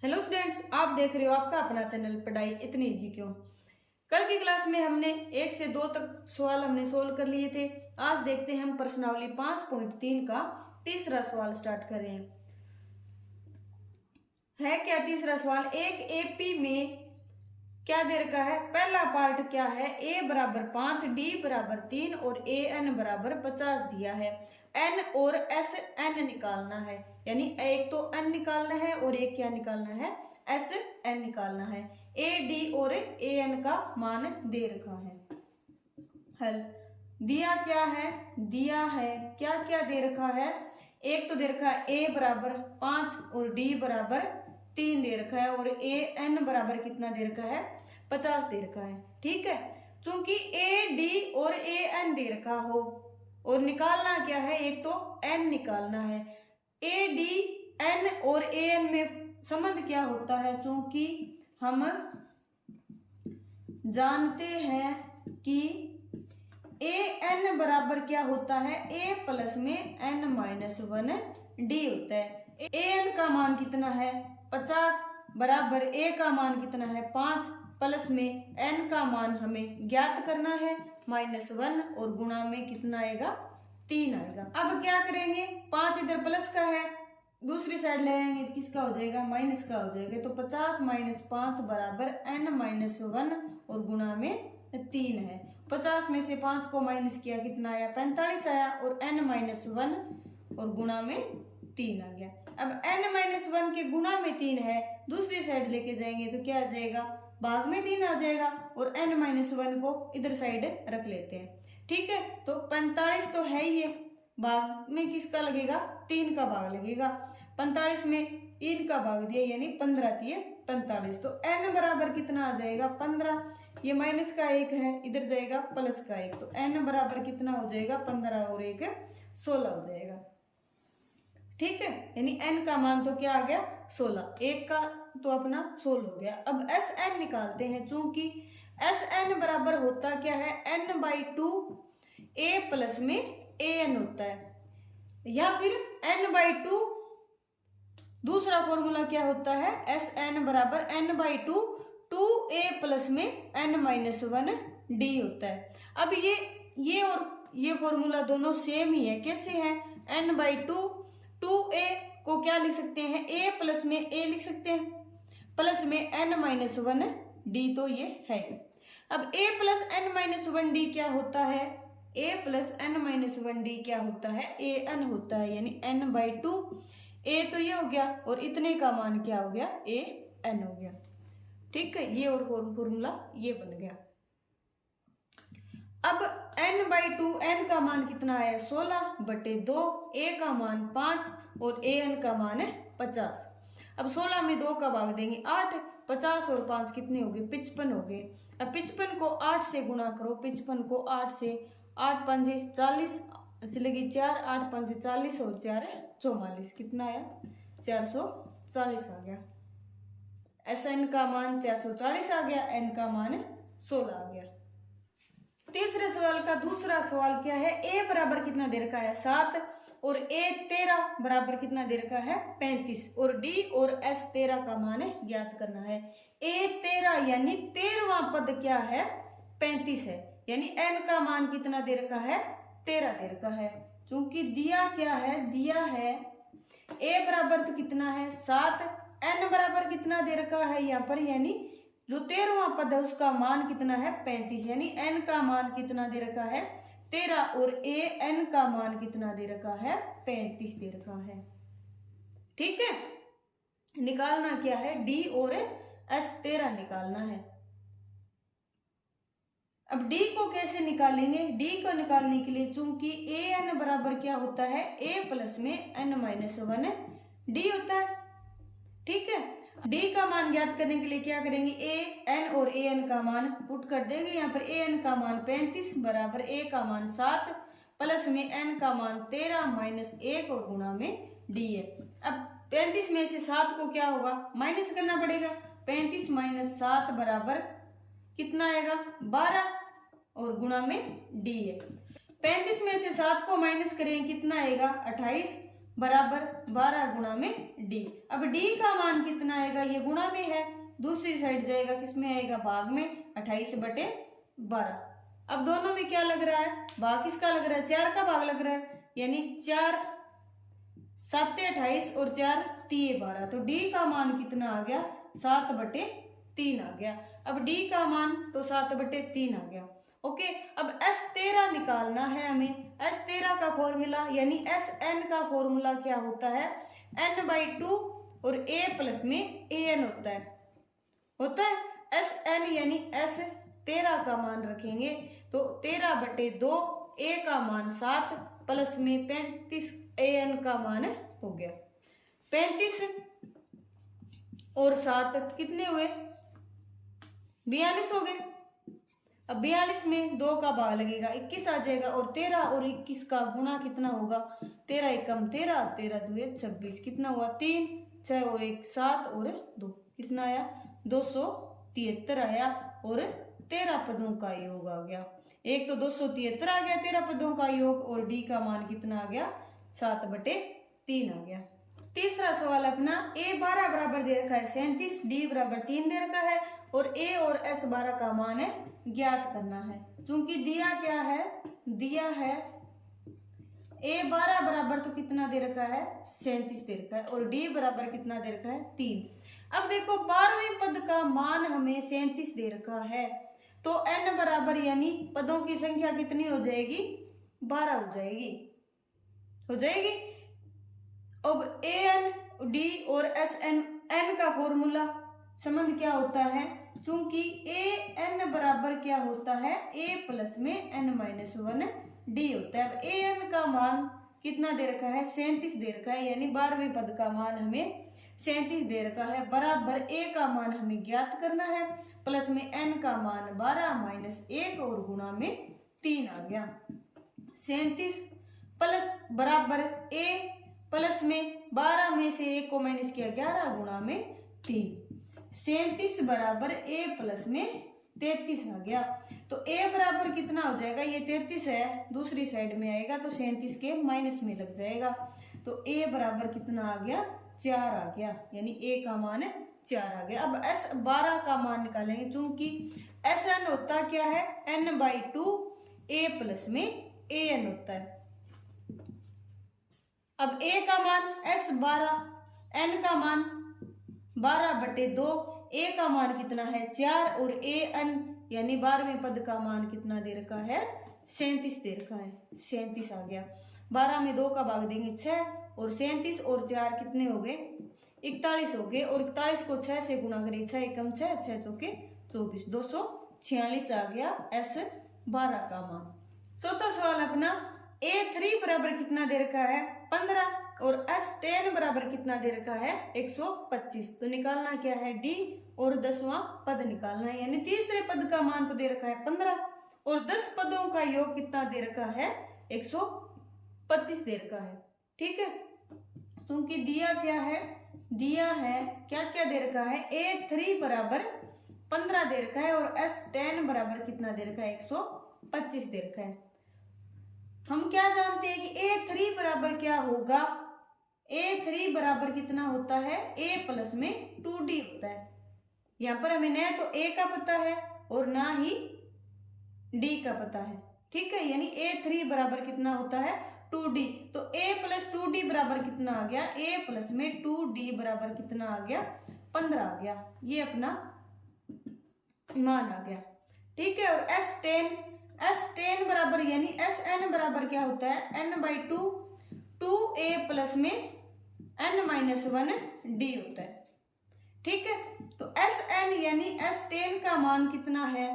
Hello students, आप देख रहे हो आपका अपना चैनल पढ़ाई इतनी इजी क्यों। कल की क्लास में हमने 1 से 2 तक सवाल हमने सोल्व कर लिए थे। आज देखते हैं हम प्रश्नावली 5.3 का तीसरा सवाल स्टार्ट कर रहे हैं। है क्या तीसरा सवाल, एक एपी में क्या दे रखा है। पहला पार्ट क्या है, a बराबर 5, d बराबर 3 और a n बराबर 50 दिया है। n और s n निकालना है, यानी एक तो n निकालना है और एक क्या निकालना है, s n निकालना है। a d और a n का मान दे रखा है। हल दिया क्या है, दिया है क्या क्या दे रखा है। एक तो दे रखा है a बराबर 5 और d बराबर 3 दे रखा है और a n बराबर कितना दे रखा है, 50 दे रखा है। ठीक है, चूंकि a d और a n दे रखा हो और निकालना क्या है, एक तो n निकालना है। a d n और a n में संबंध क्या होता है, चूंकि हम जानते हैं कि ए एन बराबर क्या होता है, ए प्लस में एन माइनस 1 डी होता है। ए एन का मान कितना है 50 बराबर ए का मान कितना है 5 प्लस में एन का मान हमें ज्ञात करना है -1 और गुणा में कितना आएगा 3 आएगा। अब क्या करेंगे, 5 इधर प्लस का है, दूसरी साइड ले आएंगे किसका हो जाएगा, माइनस का हो जाएगा। तो 50 माइनस 5 बराबर एन माइनस 1 और गुणा में 3 है। 50 में से 5 को माइनस किया कितना आया, 45 आया और n माइनस 1 और गुणा में 3 आ गया। अब n माइनस 1 के गुणा में 3 है, दूसरी साइड लेके जाएंगे तो क्या आ जाएगा, भाग में 3 आ जाएगा और n माइनस 1 को इधर साइड रख लेते हैं। ठीक है, तो 45 तो है ही है, भाग में किसका लगेगा, 3 का भाग लगेगा। 45 में 3 का भाग दिया यानी 15 दिए 45, तो n बराबर कितना आ जाएगा 15। ये माइनस का 1 है, इधर जाएगा प्लस का 1, तो n बराबर कितना हो जाएगा 15 और 1 16 हो जाएगा। ठीक है, यानी n का मान तो क्या आ गया 16, 1 का तो अपना 16 हो गया। अब एस एन निकालते हैं, चूंकि एस एन बराबर होता क्या है n/2 a प्लस में a n होता है, या फिर n/2 दूसरा फॉर्मूला क्या होता है, एस एन बराबर n/2 2a प्लस में n माइनस 1 d होता है। अब ये और ये फॉर्मूला दोनों सेम ही है। कैसे है, n/2 2a को क्या लिख सकते हैं, a प्लस में a लिख सकते हैं प्लस में n माइनस 1 d, तो ये है। अब a plus n minus 1 d क्या होता है, a plus n minus 1 d क्या होता है, a n होता है, यानी n/2 a तो ये हो गया और इतने का मान क्या हो गया, a n हो गया। ठीक है, ये और फॉर्मूला ये बन गया। अब n/2 n का मान कितना है 16/2, a का मान 5 और a n का मान है 50। अब 16 में 2 का भाग देंगे 8, 50 और 5 कितने हो गए 55 हो गए। अब 55 को 8 से गुणा करो, 55 को 8 से, 8 5 40 ऐसे लगी 4, 8 5 40 और 4 44, कितना आया 440 आ गया। एस एन का मान 440 आ गया, एन का मान 16 आ गया। तीसरे सवाल का दूसरा सवाल क्या है, a बराबर कितना दे रखा है 7 और a 13 बराबर कितना दे रखा है 35 और d और s 13 का मान ज्ञात करना है। a 13 यानी 13वां पद क्या है 35 है, यानी n का मान कितना दे रखा है 13 दे रखा है। क्योंकि दिया क्या है, दिया है a बराबर तो कितना है 7, n बराबर कितना दे रखा है यहाँ पर, यानी जो 13वां पद है उसका मान कितना है 35, यानी n का मान कितना दे रखा है 13 और a n का मान कितना दे रखा है 35 दे रखा है। ठीक है, निकालना क्या है, d और s 13 निकालना है। अब d को कैसे निकालेंगे, d को निकालने के लिए चूंकि a n बराबर क्या होता है a प्लस में n माइनस 1 d होता है। ठीक है, d का मान ज्ञात करने के लिए क्या करेंगे, a n और a n का मान पुट कर देंगे। यहाँ पर a n का मान 35 बराबर a का मान 7 प्लस में n का मान 13 माइनस 1 और गुणा में d है। अब 35 में से 7 को क्या होगा माइनस करना पड़ेगा, 35 माइनस 7 बराबर कितना आएगा 12 और गुणा में d है। 35 में से 7 को माइनस करें कितना आएगा 28 बराबर 12 गुणा में डी। अब डी का मान कितना आएगा, ये गुणा में है, दूसरी साइड जाएगा, किसमें आएगा, भाग में, 28/12। अब दोनों में क्या लग रहा है, भाग किसका लग रहा है, 4 का भाग लग रहा है, यानी 4 7 28 और 4 3 12, तो डी का मान कितना आ गया, 7/3 आ गया। अब डी का मान तो 7/3 आ गया। ओके, अब S13 निकालना है हमें। S13 का फॉर्मूला यानी Sn का फॉर्मूला क्या होता है, n/2 और a प्लस में an होता है Sn यानी S13 का मान रखेंगे तो 13/2, a का मान 7 प्लस में 35 an का मान हो गया। 35 और 7 कितने हुए, 42 हो गए। अब 42 में 2 का भाग लगेगा, 21 आ जाएगा, और 13 और 21 का गुणा कितना होगा, 13 एकम 13, 13 दूए 26, कितना हुआ, 3 6 और 1 7 और 2 कितना आया, 273 आया, और 13 पदों का योग आ गया। एक तो 273 आ गया 13 पदों का योग, और डी का मान कितना आ गया, 7/3 आ गया। तीसरा सवाल अपना, a 12 बराबर दे रखा है 37, d बराबर 3 दे रखा है, और a और s 12 का मान है ज्ञात करना है। क्योंकि दिया क्या है, दिया है a 12 बराबर तो कितना दे रखा है, 37 दे रखा है, और d बराबर कितना दे रखा है, 3। अब देखो 12वें पद का मान हमें 37 दे रखा है, तो n बराबर यानी पदों की संख्या कितनी हो जाएगी, 12 हो जाएगी। अब an d और sn n का फॉर्मूला संबंध क्या होता है, क्योंकि a n बराबर क्या होता है, a प्लस में n-1 d होता है। अब a n का मान कितना दे रखा है, 37 दे रखा है, यानी 12वें पद का मान हमें 37 दे रखा है, बराबर a का मान हमें ज्ञात करना है, प्लस में n का मान 12 - 1 और गुणा में 3 आ गया। 37 प्लस बराबर a प्लस में 12 में से 1 को माइनस किया, 11 गुणा में 3, 37 बराबर a प्लस में 33 आ गया। तो a बराबर कितना हो जाएगा, ये 33 है, दूसरी साइड में आएगा तो 37 के माइनस में लग जाएगा, तो a बराबर कितना आ गया, 4 आ गया, यानी a का मान 4 आ गया। अब s 12 का मान निकालेंगे, क्योंकि Sn होता क्या है, n/2 a प्लस में an होता है। अब a का मान s 12, n का मान 12/2, a का मान कितना है, 4, और an यानी 12वें पद का मान कितना दे रखा है, 37 दे रखा है, 37 आ गया। 12 में 2 का भाग देंगे 6, और 37 और 4 कितने हो गए, 41 हो गए, और 41 को 6 से गुणा करें, 6 एकम 6, 6 चौके 24, 246 आ गया s 12 का मान। चौथा सवाल अपना, a3 बराबर कितना दे रखा है, 15, और S10 बराबर कितना दे रखा है, 125। तो निकालना क्या है, d और 10वां पद निकालना है, यानी तीसरे पद का मान तो दे रखा है 15, और 10 पदों का योग कितना दे रखा है, 125 दे रखा है। ठीक है, क्योंकि दिया क्या है, दिया है क्या क्या दे रखा है, a3 बराबर 15 दे रखा है, और S10 बराबर कितना दे रखा है, 125 दे रखा है। हम क्या जानते हैं कि a3 बराबर क्या होगा, a3 बराबर कितना होता है, a प्लस में 2d होता है। यहाँ पर हमें न तो a का पता है और ना ही d का पता है। ठीक है, यानी a3 बराबर कितना होता है, 2d, तो a प्लस 2d बराबर कितना आ गया, a प्लस में 2d बराबर कितना आ गया, 15 आ गया, ये अपना मान आ गया। ठीक है, और S10 बराबर यानी Sn बराबर क्या होता है, n/2 2a प्लस में n-1 d होता है। ठीक है, तो Sn यानी S10 का मान कितना है,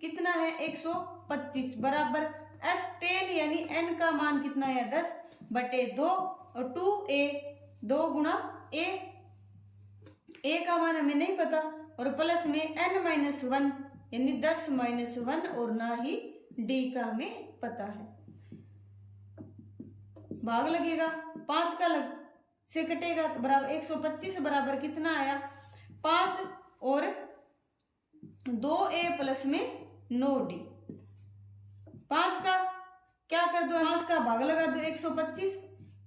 125 बराबर S10 यानी n का मान कितना है, 10/2, और 2a 2 गुणा a का मान हमें नहीं पता, और प्लस में n-1 यानी 10-1, और ना ही d का हमें पता है। भाग लगेगा, 5 का से कटेगा तो बराबर 125 बराबर कितना आया, 5 और 2a प्लस में 9d। 5 का क्या कर दो, 5 का भाग लगा दो, 125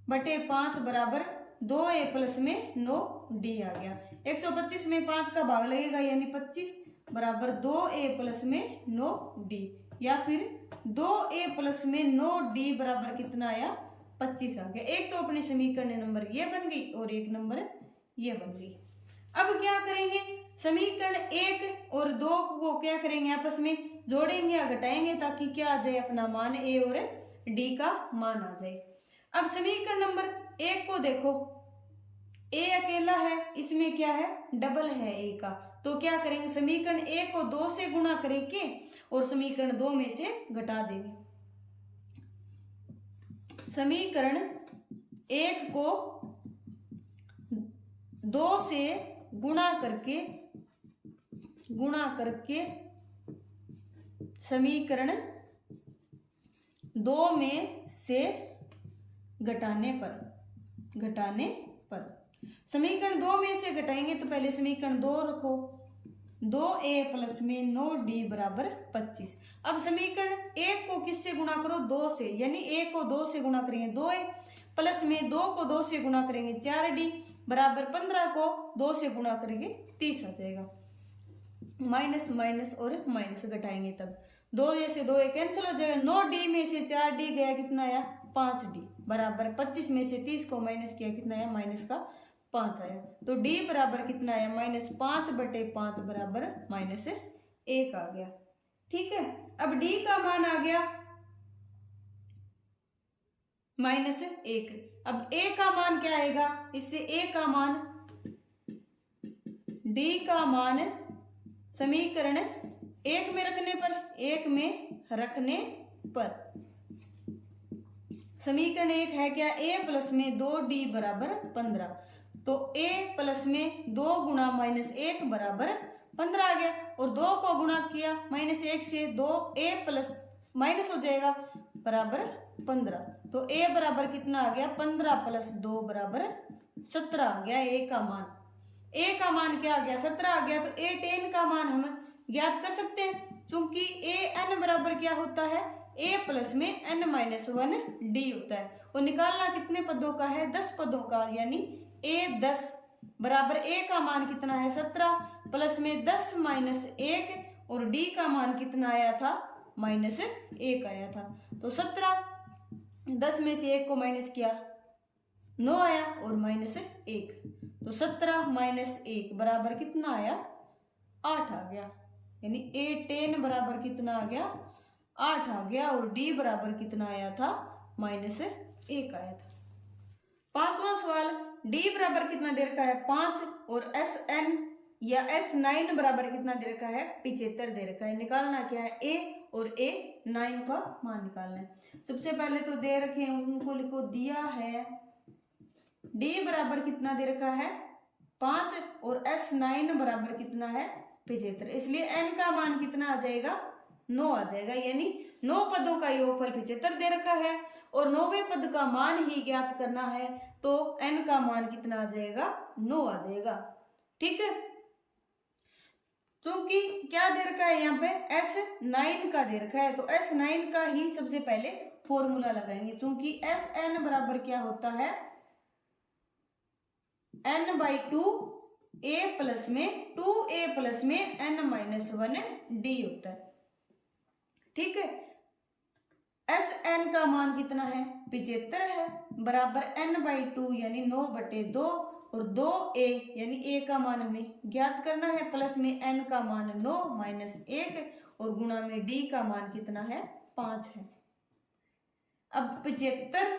बटे 5 बराबर 2a प्लस में 9d आ गया। 125 में 5 का भाग लगेगा यानी 25 बराबर 2a प्लस में 9d, या फिर 2a प्लस में 9d बराबर कितना आया 25 आ गया। एक तो अपनी समीकरण नंबर ये बन गई और एक नंबर ये बन गई। अब क्या करेंगे, समीकरण 1 और 2 को क्या करेंगे आपस में जोड़ेंगे या घटाएंगे ताकि क्या आ जाए अपना मान a और d का मान आ जाए। अब समीकरण नंबर 1 को देखो, a अकेला है, इसमें क्या है डबल है a का, तो क्या करेंगे समीकरण 1 को 2 से गुणा करेंगे और समीकरण 2 में से घटा देंगे। समीकरण 1 को 2 से गुणा करके समीकरण 2 में से घटाने पर समीकरण 2 में से घटाएंगे तो पहले समीकरण 2 रखो, 2a प्लस में 9d बराबर 25। अब समीकरण 1 को किससे गुणा करो 2 से, यानी a को 2 से गुणा करेंगे 2a प्लस में 2 को 2 से गुणा करेंगे 4d बराबर 15 को 2 से गुणा करेंगे 30 आ जाएगा। माइनस माइनस और माइनस घटाएंगे तब 2 से 2 कैंसिल हो जाएगा। 9d में से 4d गया कितना आया 5d बराबर 25 में से 30 को माइनस किया कितना आया माइनस का 5 आया, तो d बराबर कितना आया -5 बटे 5 बराबर -1 आ गया। ठीक है, अब d का मान आ गया -1। अब a का मान क्या आएगा, इससे a का मान d का मान समीकरण 1 में रखने पर समीकरण 1 है क्या a प्लस में 2d बराबर 15, तो a प्लस में 2 गुणा -1 बराबर 15 आ गया, और 2 को गुणा किया -1 से 2a प्लस माइनस हो जाएगा बराबर 15, तो a बराबर कितना आ गया 15 प्लस 2 बराबर 17 आ गया a का मान। a का मान क्या आ गया 17 आ गया, तो a tan का मान हम ज्ञात कर सकते हैं, चूंकि a n बराबर क्या होता है a प्लस में n-1d होता है, और निकालना कितने पदों का है 10 पदों का, यानी a 10 बराबर a का मान कितना है 17 प्लस में 10 -1 और d का मान कितना आया था -1 आया था, तो 17 10 में से 1 को माइनस किया 9 आया और -1, तो 17 -1 बराबर कितना आया 8 आ गया, यानी a tan बराबर कितना आ गया 8 आ गया, और d बराबर कितना आया था -1 आया था। पांचवा सवाल, d बराबर कितना दे रखा है 5 और Sn या S9 बराबर कितना दे रखा है 75 दे रखा है। निकालना क्या है a और a9 का मान निकालना है। सबसे पहले तो दे रखे हैं उनको लिखो, दिया है d बराबर कितना दे रखा है 5 और S9 बराबर कितना है 75, इसलिए n का मान कितना आ जाएगा 9 आ जाएगा, यानी 9 पदों का योगफल 75 दे रखा है और 9वें पद का मान ही ज्ञात करना है, तो n का मान कितना आ जाएगा 9 आ जाएगा। ठीक है, क्योंकि क्या दे रखा है यहाँ पे S9 का दे रखा है, तो S9 का ही सबसे पहले फॉर्मूला लगाएंगे, क्योंकि Sn बराबर क्या होता है n/2 a प्लस में 2a प्लस में n-1d होता है। ठीक है, Sn का मान कितना है 75 है बराबर n/2 यानी 9/2 और 2a यानी a का मान हमें ज्ञात करना है, प्लस में n का मान 9 -1 और गुणा में d का मान कितना है 5 है। अब 75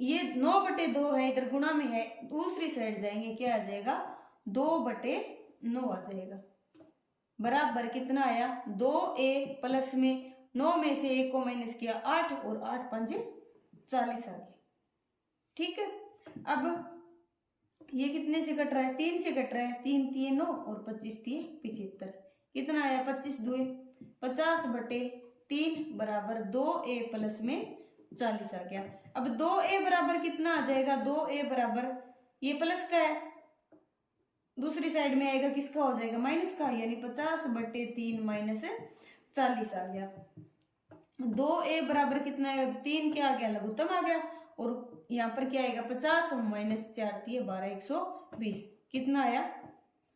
ये 9/2 है, इधर गुणा में है, दूसरी साइड जाएंगे क्या आ जाएगा 2/9 आ जाएगा, बराबर कितना आया 2a प्लस में 9 में से 1 को माइनस किया 8 और 8 5 40 आ गया। ठीक है, अब ये कितने से कट रहा है 3 से कट रहा है, 3 3 9 और 25 3 75, कितना आया 25 2 50/3 बराबर 2a प्लस में 40 आ गया। अब 2a बराबर कितना आ जाएगा, 2a बराबर ये प्लस का है, दूसरी साइड में आएगा किसका हो जाएगा माइनस का, यानी 50/3 -40 आ गया। 2a बराबर कितना है 3 क्या आ गया लघुत्तम आ गया, और यहाँ पर क्या आएगा 50 माइनस 4×3 = 12 120 कितना आया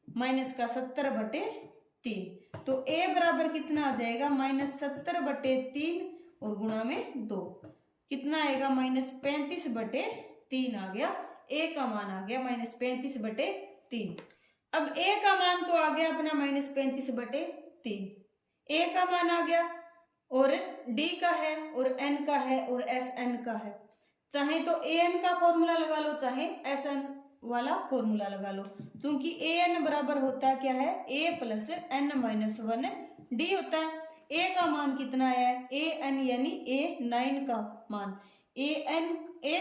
माइनस का 70/3। तो a बराबर कितना आ जाएगा -70/3 और गुणा में 2 कितना आएगा -35/3 आ गया। a का मान आ गया -35/3। अब a का मान तो आ गया अपना -35/3, a का मान आ गया और d का है और n का है और sn का है। चाहे तो an का फॉर्मूला लगा लो चाहे sn वाला फॉर्मूला लगा लो, क्योंकि an बराबर होता है क्या है a + n-1 d होता है। a का मान कितना आया है an यानी a9 का मान, a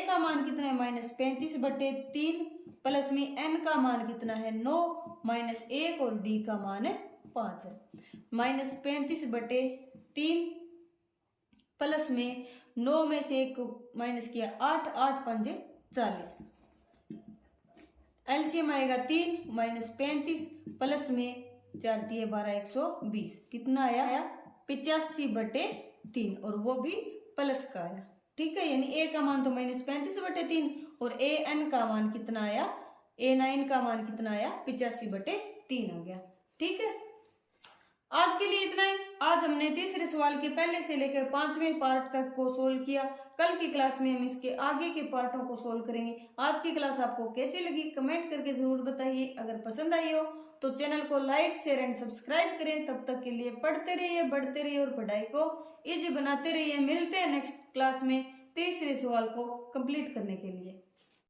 का मान कितना है -35/3 प्लस में n का मान कितना है 9 -1 और d का मान है 5 है। -35/3 प्लस में 9 में से 1 माइनस किया 8 8 5 40 एलसीएम आएगा 3 -35 प्लस में 4×3 = 12 120 कितना आया 85/3 और वो भी प्लस का आया। ठीक है, यानी a का मान तो -35/3 और an का मान कितना आया a9 का मान कितना आया 85/3 आ गया। ठीक है, आज के लिए इतना ही। आज हमने तीसरे सवाल के पहले से लेकर 5वें पार्ट तक को सोल्व किया। कल की क्लास में हम इसके आगे के पार्टों को सोल्व करेंगे। आज की क्लास आपको कैसी लगी कमेंट करके जरूर बताइए। अगर पसंद आई हो तो चैनल को लाइक शेयर एंड सब्सक्राइब करें। तब तक के लिए पढ़ते रहिए बढ़ते रहिए और पढ़ाई को इजी बनाते रहिए। मिलते हैं नेक्स्ट क्लास में तीसरे सवाल को कंप्लीट करने के लिए।